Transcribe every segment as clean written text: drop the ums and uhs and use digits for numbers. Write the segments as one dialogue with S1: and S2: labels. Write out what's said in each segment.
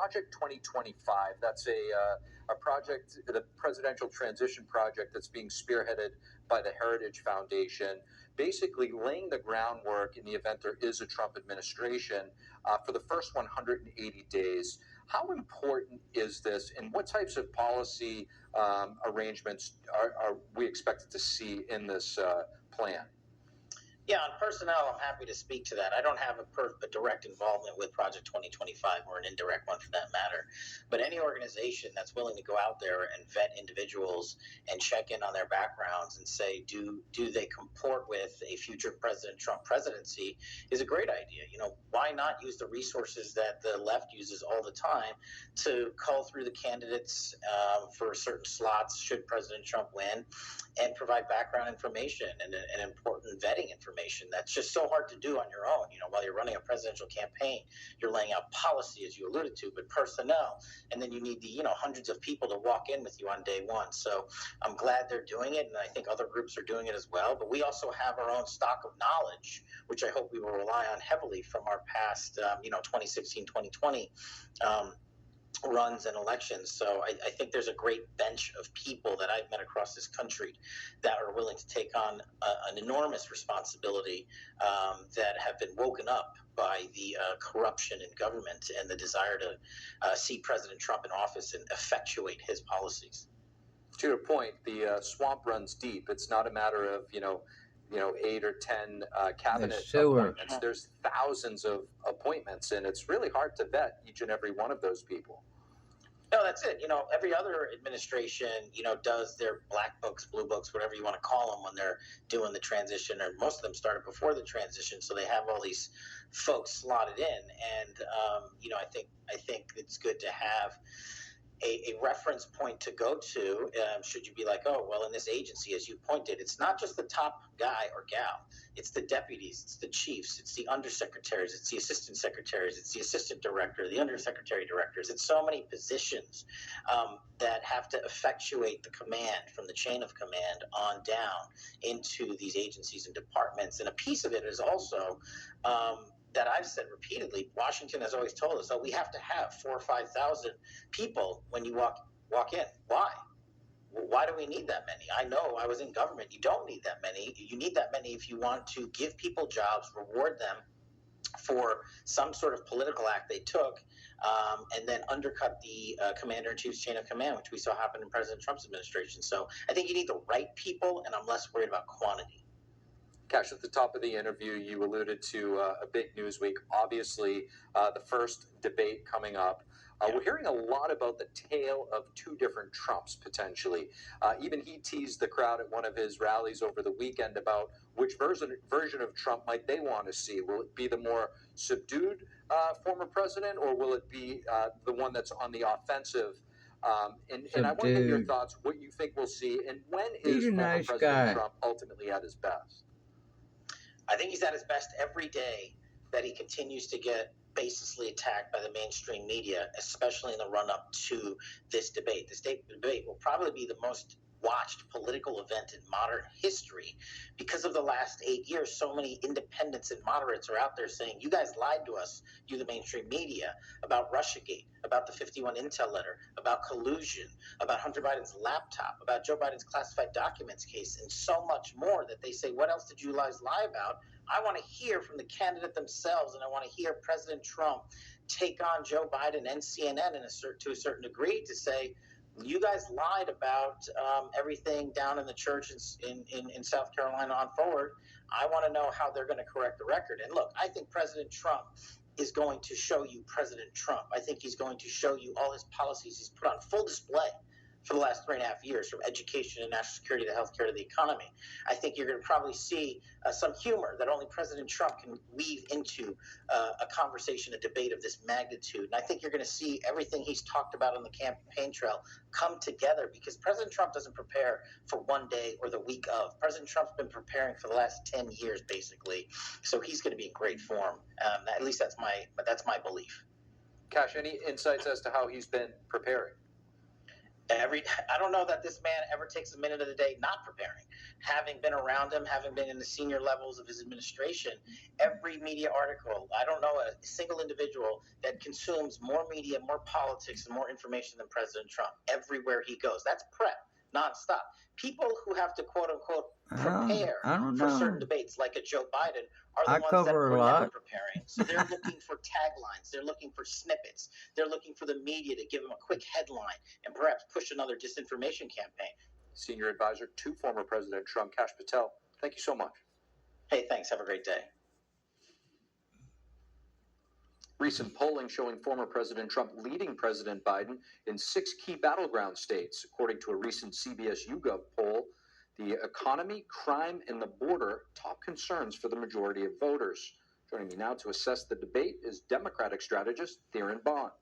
S1: Project 2025. That's a project, the presidential transition project that's being spearheaded by the Heritage Foundation, basically laying the groundwork in the event there is a Trump administration for the first 180 days. How important is this, and what types of policy arrangements are we expected to see in this plan?
S2: Yeah, on personnel, I'm happy to speak to that. I don't have a direct involvement with Project 2025, or an indirect one for that matter. But any organization that's willing to go out there and vet individuals and check in on their backgrounds and say, do they comport with a future President Trump presidency, is a great idea. Why not use the resources that the left uses all the time to cull through the candidates for certain slots should President Trump win, and provide background information and important vetting information that's just so hard to do on your own. While you're running a presidential campaign, you're laying out policy, as you alluded to, but personnel, and then you need the hundreds of people to walk in with you on day one. So I'm glad they're doing it, and I think other groups are doing it as well. But we also have our own stock of knowledge, which I hope we will rely on heavily from our past, 2016, 2020. Runs and elections. So I think there's a great bench of people that I've met across this country that are willing to take on an enormous responsibility, that have been woken up by the corruption in government and the desire to see President Trump in office and effectuate his policies.
S1: To your point, the swamp runs deep. It's not a matter of 8 or 10 cabinet appointments. There's thousands of appointments, and it's really hard to vet each and every one of those people.
S2: No, that's it. Every other administration, does their black books, blue books, whatever you want to call them, when they're doing the transition, or most of them started before the transition. So they have all these folks slotted in. And, I think it's good to have a reference point to go to, should you be like, oh, well, in this agency, as you pointed, it's not just the top guy or gal. It's the deputies, it's the chiefs, it's the undersecretaries, it's the assistant secretaries, it's the assistant director, the undersecretary directors. It's so many positions that have to effectuate the command from the chain of command on down into these agencies and departments. And a piece of it is also that I've said repeatedly, Washington has always told us, we have to have 4,000 or 5,000 people when you walk in. Why? Why do we need that many? I know, I was in government. You don't need that many. You need that many if you want to give people jobs, reward them for some sort of political act they took, and then undercut the commander-in-chief's chain of command, which we saw happen in President Trump's administration. So I think you need the right people, and I'm less worried about quantity.
S1: Cash, at the top of the interview, you alluded to a big news week. Obviously, the first debate coming up. We're hearing a lot about the tale of two different Trumps, potentially. Even he teased the crowd at one of his rallies over the weekend about which version of Trump might they want to see. Will it be the more subdued former president, or will it be the one that's on the offensive? And I want to get your thoughts, what you think we'll see, and when is former President Trump ultimately at his best?
S2: I think he's at his best every day that he continues to get baselessly attacked by the mainstream media, especially in the run-up to this debate. This debate will probably be the most watched political event in modern history because of the last 8 years. So many independents and moderates are out there saying, you guys lied to us, you the mainstream media, about Russiagate, about the 51 Intel letter, about collusion, about Hunter Biden's laptop, about Joe Biden's classified documents case, and so much more, that they say, what else did you guys lie about? I want to hear from the candidate themselves, and I want to hear President Trump take on Joe Biden and CNN to a certain degree to say, you guys lied about everything down in the church in South Carolina on forward. I want to know how they're going to correct the record. And look, I think President Trump is going to show you President Trump. I think he's going to show you all his policies he's put on full display for the last 3.5 years, from education and national security to healthcare to the economy. I think you're going to probably see some humor that only President Trump can weave into a conversation, a debate of this magnitude. And I think you're going to see everything he's talked about on the campaign trail come together, because President Trump doesn't prepare for one day or the week of. President Trump's been preparing for the last 10 years, basically. So he's going to be in great form. At least that's my belief.
S1: Cash, any insights as to how he's been preparing?
S2: I don't know that this man ever takes a minute of the day not preparing. Having been around him, having been in the senior levels of his administration, every media article, I don't know a single individual that consumes more media, more politics, and more information than President Trump everywhere he goes. That's prep nonstop. People who have to quote unquote prepare
S3: I don't
S2: for certain
S3: know.
S2: debates, like a Joe Biden, are
S3: I
S2: the ones that
S3: cover a
S2: were never
S3: lot.
S2: preparing. So they're looking for taglines, they're looking for snippets, they're looking for the media to give them a quick headline and perhaps push another disinformation campaign.
S1: Senior advisor to former President Trump, Kash Patel, thank you so much.
S2: Hey, thanks. Have a great day.
S1: Recent polling showing former President Trump leading President Biden in 6 key battleground states. According to a recent CBS YouGov poll, the economy, crime, and the border top concerns for the majority of voters. Joining me now to assess the debate is Democratic strategist Theron Bond.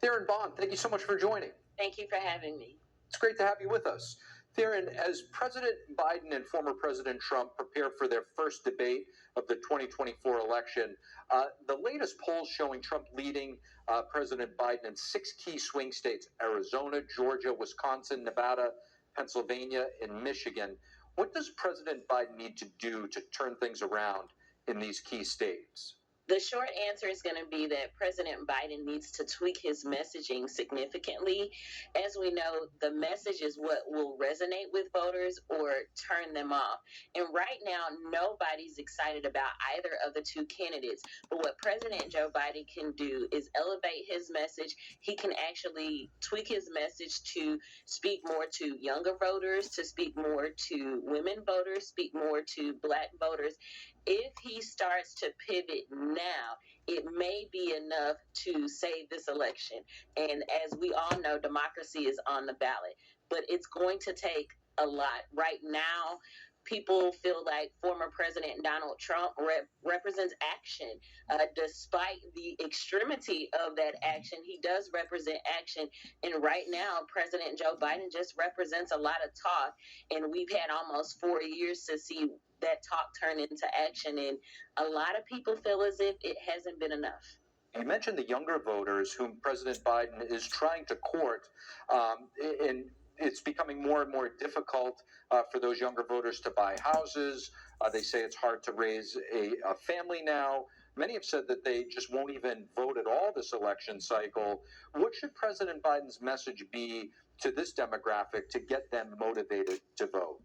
S1: Theron Bond, thank you so much for joining.
S4: Thank you for having me.
S1: It's great to have you with us. Theron, as President Biden and former President Trump prepare for their first debate of the 2024 election, the latest polls showing Trump leading President Biden in 6 key swing states: Arizona, Georgia, Wisconsin, Nevada, Pennsylvania, and Michigan. What does President Biden need to do to turn things around in these key states?
S4: The short answer is going to be that President Biden needs to tweak his messaging significantly. As we know, the message is what will resonate with voters or turn them off. And right now, nobody's excited about either of the two candidates. But what President Joe Biden can do is elevate his message. He can actually tweak his message to speak more to younger voters, to speak more to women voters, speak more to Black voters. If he starts to pivot now, it may be enough to save this election. And as we all know, democracy is on the ballot, but it's going to take a lot. Right now, people feel like former President Donald Trump represents action. Despite the extremity of that action, he does represent action. And right now, President Joe Biden just represents a lot of talk. And we've had almost 4 years to see that talk turn into action. And a lot of people feel as if it hasn't been enough.
S1: You mentioned the younger voters whom President Biden is trying to court, and it's becoming more and more difficult for those younger voters to buy houses. They say it's hard to raise a family now. Many have said that they just won't even vote at all this election cycle. What should President Biden's message be to this demographic to get them motivated to vote?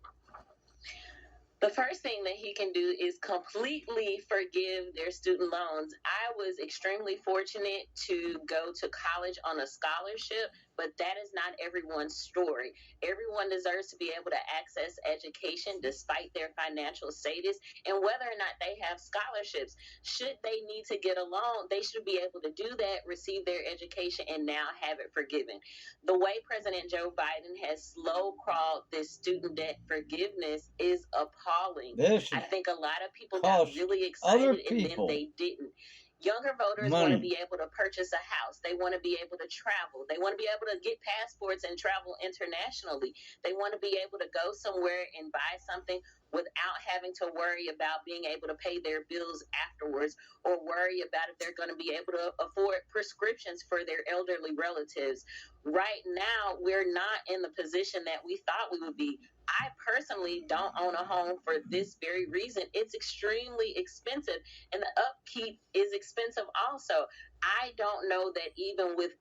S4: The first thing that he can do is completely forgive their student loans. I was extremely fortunate to go to college on a scholarship, but that is not everyone's story. Everyone deserves to be able to access education despite their financial status, and whether or not they have scholarships. Should they need to get a loan, they should be able to do that, receive their education, and now have it forgiven. The way President Joe Biden has slow crawled this student debt forgiveness is appalling. I think a lot of people got really excited and then they didn't. Younger voters want to be able to purchase a house. They want to be able to travel. They want to be able to get passports and travel internationally. They want to be able to go somewhere and buy something without having to worry about being able to pay their bills afterwards, or worry about if they're going to be able to afford prescriptions for their elderly relatives. Right now, we're not in the position that we thought we would be. I personally don't own a home for this very reason. It's extremely expensive, and the upkeep is expensive also. I don't know that even with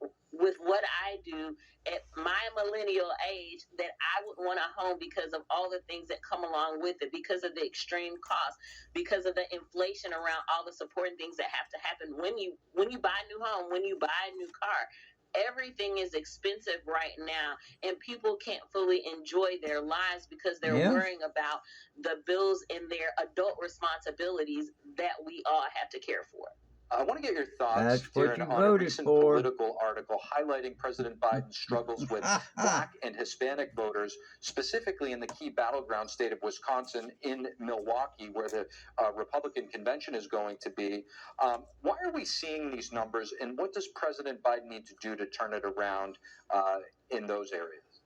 S4: what I do at my millennial age, that I would want a home because of all the things that come along with it, because of the extreme cost, because of the inflation around all the supporting things that have to happen when you buy a new home, when you buy a new car. Everything is expensive right now, and people can't fully enjoy their lives because they're worrying about the bills and their adult responsibilities that we all have to care for.
S1: I want to get your thoughts, Theron, on a recent political article highlighting President Biden's struggles with Black and Hispanic voters, specifically in the key battleground state of Wisconsin, in Milwaukee, where the Republican convention is going to be. Why are we seeing these numbers, and what does President Biden need to do to turn it around in those areas?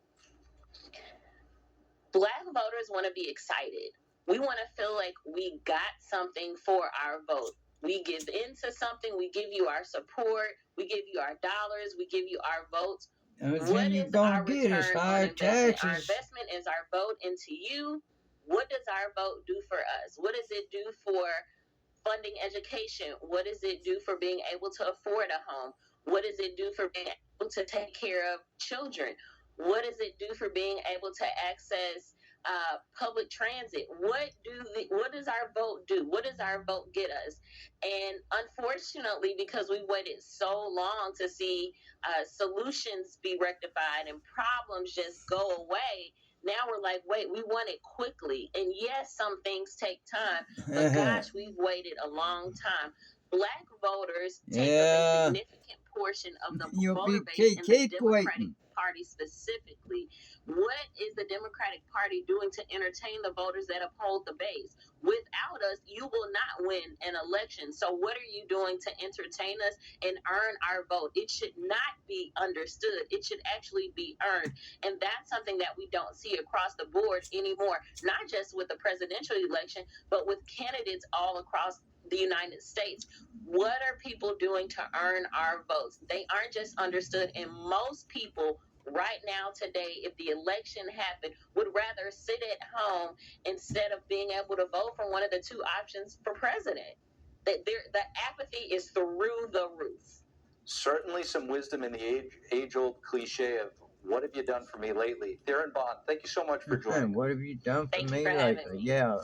S4: Black voters want to be excited. We want to feel like we got something for our vote. We give into something. We give you our support. We give you our dollars. We give you our votes.
S3: The only
S4: What
S3: thing you
S4: is
S3: gonna
S4: our
S3: get is
S4: return on
S3: higher
S4: investment? Our
S3: taxes.
S4: investment is our vote into you. What does our vote do for us? What does it do for funding education? What does it do for being able to afford a home? What does it do for being able to take care of children? What does it do for being able to access public transit? What does our vote do? What does our vote get us? And unfortunately, because we waited so long to see solutions be rectified and problems just go away, now we're like, wait, we want it quickly. And yes, some things take time, but gosh, we've waited a long time. Black voters take up a
S3: Yeah,
S4: significant portion of the
S3: you'll
S4: voter
S3: be
S4: base in the
S3: cake
S4: Democratic
S3: waiting.
S4: Party specifically. What is the Democratic Party doing to entertain the voters that uphold the base? Without us, you will not win an election. So what are you doing to entertain us and earn our vote? It should not be understood. It should actually be earned. And that's something that we don't see across the board anymore, not just with the presidential election, but with candidates all across the United States. What are people doing to earn our votes? They aren't just understood, and most people right now today, if the election happened, would rather sit at home instead of being able to vote for one of the two options for president. The apathy is through the roof.
S1: Certainly some wisdom in the age-old cliche of what have you done for me lately? Theron Bond, thank you so much for joining.
S3: What have you done for
S4: Thank you
S3: me
S4: for having
S3: lately?
S4: me.
S3: Yeah.